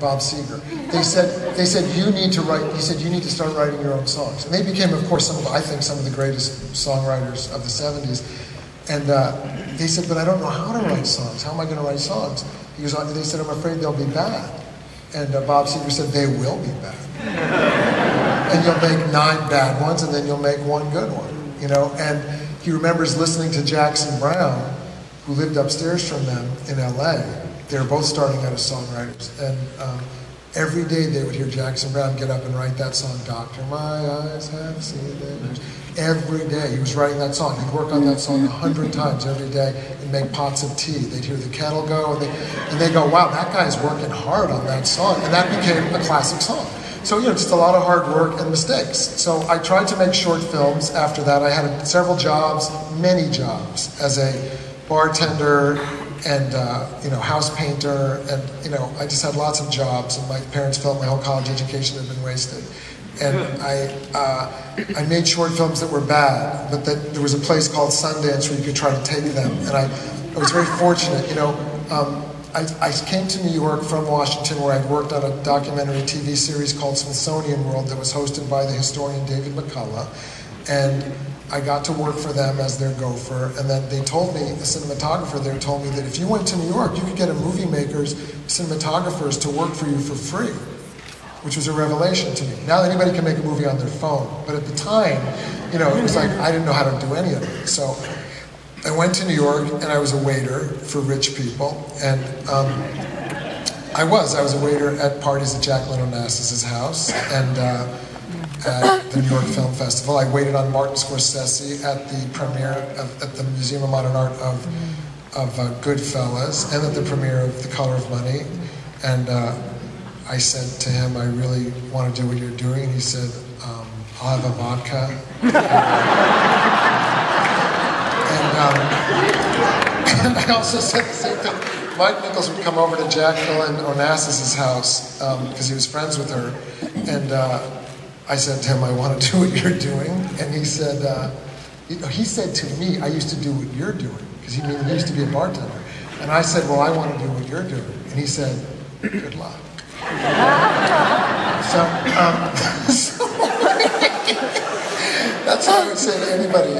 Bob Seger. They said you need to write. He said you need to start writing your own songs. And they became, of course, I think some of the greatest songwriters of the '70s. And they said, but I don't know how to write songs. How am I going to write songs? They said, I'm afraid they'll be bad. And Bob Seger said, they will be bad. And you'll make 9 bad ones, and then you'll make 1 good one. You know, and he remembers listening to Jackson Browne, who lived upstairs from them in LA. They were both starting out as songwriters. And every day they would hear Jackson Browne get up and write that song, Doctor, my eyes have seen it. Every day he was writing that song. He'd work on that song 100 times every day and make pots of tea. They'd hear the kettle go, and they'd go, wow, that guy's working hard on that song. And that became a classic song. So, you know, just a lot of hard work and mistakes. So I tried to make short films after that. I had several jobs, many jobs, as a bartender and, you know, house painter. And, you know, I just had lots of jobs. And my parents felt my whole college education had been wasted. And I made short films that were bad, but that there was a place called Sundance where you could try to take them. And I was very fortunate, you know. I came to New York from Washington, where I'd worked on a documentary TV series called Smithsonian World that was hosted by the historian David McCullough. And I got to work for them as their gopher. And then they told me, a cinematographer there told me that if you went to New York, you could get a movie maker's cinematographers to work for you for free, which was a revelation to me. Now anybody can make a movie on their phone. But at the time, you know, it was like I didn't know how to do any of it. So I went to New York, and I was a waiter for rich people, and I was a waiter at parties at Jacqueline Onassis' house, and at the New York Film Festival. I waited on Martin Scorsese at the premiere at the Museum of Modern Art of Goodfellas, and at the premiere of The Color of Money, and I said to him, I really want to do what you're doing, and he said, I'll have a vodka. And I also said the same thing. Mike Nichols would come over to Jacqueline Onassis' house because he was friends with her, and I said to him, I want to do what you're doing, and he said to me, I used to do what you're doing, because he used to be a bartender, and I said, well, I want to do what you're doing, and he said, good luck. So that's what I would say to anybody.